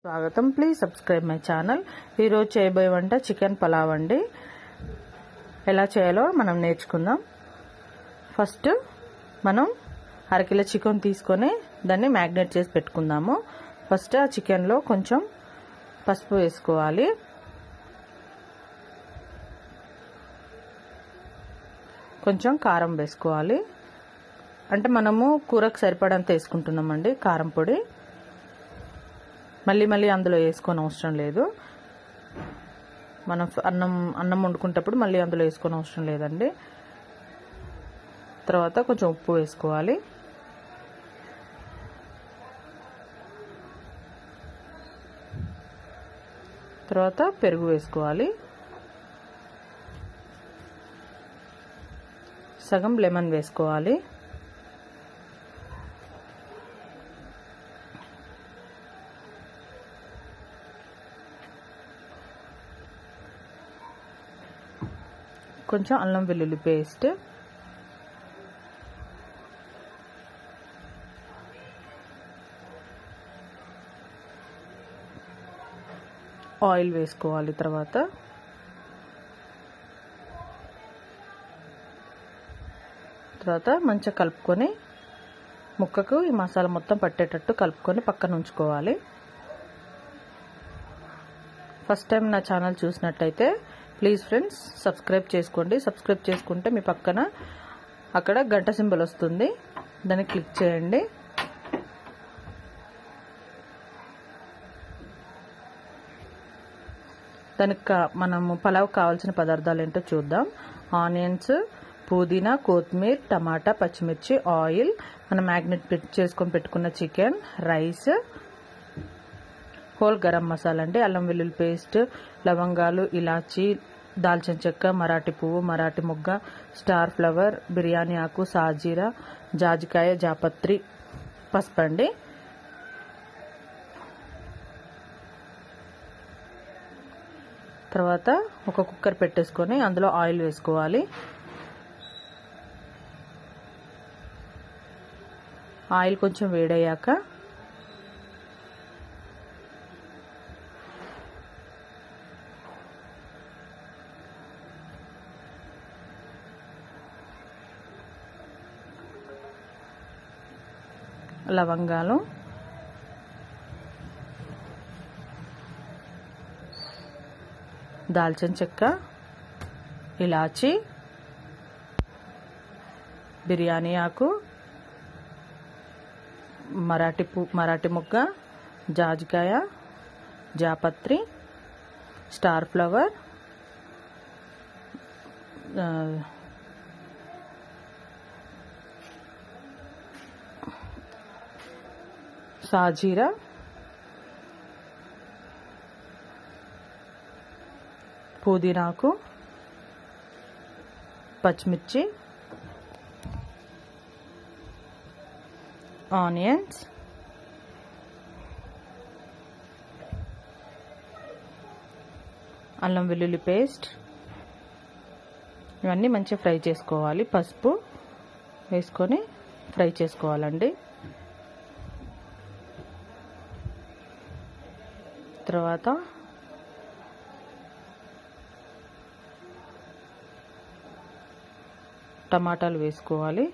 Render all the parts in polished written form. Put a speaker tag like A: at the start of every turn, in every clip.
A: స్వాగతం. Please subscribe my channel. ఈరోజు చేయబోయే వంట చికెన్ పలావ్ అండి. ఎలా చేయాలో మనం నేర్చుకుందాం. ఫస్ట్ మనం అరకిలో చికెన్ తీసుకొని దాన్ని మ్యాగ్నేట్ చేసి పెట్టుకుందాము. ఫస్ట్ ఆ చికెన్లో కొంచెం పసుపు వేసుకోవాలి. కొంచెం కారం వేసుకోవాలి. అంటే మనము కూరకు సరిపడంత వేసుకుంటున్నామండి కారం పొడి. మళ్ళీ అందులో వేసుకొని అవసరం లేదు. మనం అన్నం వండుకుంటప్పుడు మళ్ళీ అందులో వేసుకొని అవసరం లేదండి. తర్వాత కొంచెం ఉప్పు వేసుకోవాలి. తర్వాత పెరుగు వేసుకోవాలి. సగం లెమన్ వేసుకోవాలి. కొంచెం అల్లం వెల్లుల్లి పేస్ట్, ఆయిల్ వేసుకోవాలి. తర్వాత మంచిగా కలుపుకొని ముక్కకు ఈ మసాలా మొత్తం పట్టేటట్టు కలుపుకొని పక్కన ఉంచుకోవాలి. ఫస్ట్ టైం నా ఛానల్ చూసినట్టయితే ప్లీజ్ ఫ్రెండ్స్ సబ్స్క్రైబ్ చేసుకోండి. సబ్స్క్రైబ్ చేసుకుంటే మీ పక్కన అక్కడ గంట సింబల్ వస్తుంది, దాన్ని క్లిక్ చేయండి. దానికి మనము పలావ్ కావాల్సిన పదార్థాలు ఏంటో చూద్దాం. ఆనియన్స్, పుదీనా, కొత్తిమీర, టమాటా, పచ్చిమిర్చి, ఆయిల్, మనం మ్యాగ్నెట్ చేసుకొని పెట్టుకున్న chicken, rice, whole garam masala అండి, అల్లం వెల్లుల్లి పేస్ట్, లవంగాలు, ఇలాచి, దాల్చిన చెక్క, మరాఠీ పువ్వు, మరాఠీ మొగ్గ, స్టార్ ఫ్లవర్, బిర్యానీ ఆకు, సాజీరా, జాజికాయ, జాపత్రి, పసుపు అండి. తర్వాత ఒక కుక్కర్ పెట్టేసుకొని అందులో ఆయిల్ వేసుకోవాలి. ఆయిల్ కొంచెం వేడయ్యాక లవంగాలు, దాల్చిన చెక్క, ఇలాచి, బిర్యానీ ఆకు, మరాఠీ మొగ్గ, జాజికాయ, జాపత్రి, స్టార్ ఫ్లవర్, సాజీరా, పుదీనాకు, పచ్చిమిర్చి, ఆనియన్స్, అల్లం వెల్లుల్లి పేస్ట్, ఇవన్నీ మంచిగా ఫ్రై చేసుకోవాలి. పసుపు వేసుకొని ఫ్రై చేసుకోవాలండి. తర్వాత టమాటాలు వేసుకోవాలి.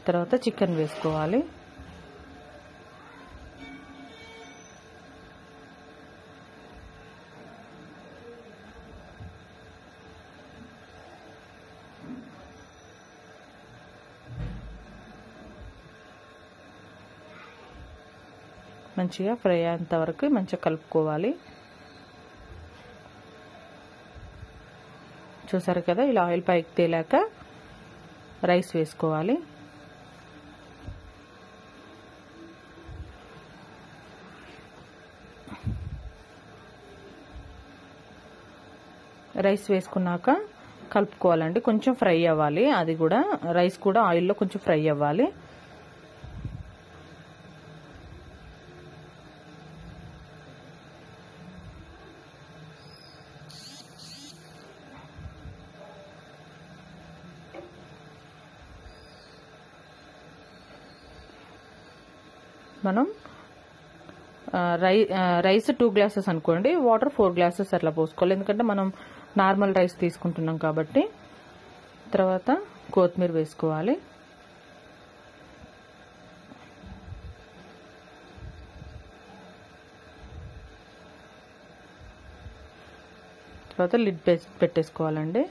A: తర్వాత చికెన్ వేసుకోవాలి. మంచిగా ఫ్రై అయ్యేంత వరకు మంచిగా కలుపుకోవాలి. చూసారు కదా, ఇలా ఆయిల్ పైకి తేలాక రైస్ వేసుకోవాలి. రైస్ వేసుకున్నాక కలుపుకోవాలండి. కొంచెం ఫ్రై అవ్వాలి. అది కూడా రైస్ కూడా ఆయిల్లో కొంచెం ఫ్రై అవ్వాలి. మనం రైస్ 2 గ్లాసెస్ అనుకోండి, వాటర్ 4 గ్లాసెస్ అట్లా పోసుకోవాలి, ఎందుకంటే మనం నార్మల్ రైస్ తీసుకుంటున్నాం కాబట్టి. తర్వాత కొత్తిమీర వేసుకోవాలి. తర్వాత లిడ్ పెట్టేసుకోవాలండి.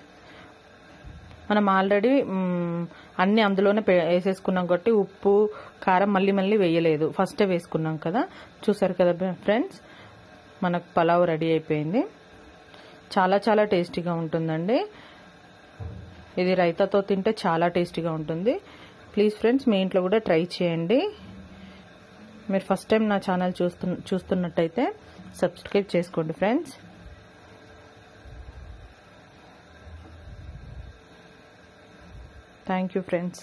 A: మనం ఆల్రెడీ అన్నీ అందులోనే వేసేసుకున్నాం కాబట్టి ఉప్పు కారం మళ్ళీ వేయలేదు, ఫస్టే వేసుకున్నాం కదా. చూసారు కదా ఫ్రెండ్స్, మనకు పలావ్ రెడీ అయిపోయింది. చాలా టేస్టీగా ఉంటుందండి. ఇది రైతాతో తింటే చాలా టేస్టీగా ఉంటుంది. ప్లీజ్ ఫ్రెండ్స్, మీ ఇంట్లో కూడా ట్రై చేయండి. మీరు ఫస్ట్ టైం నా ఛానల్ చూస్తున్నట్టయితే సబ్స్క్రైబ్ చేసుకోండి ఫ్రెండ్స్. Thank you friends.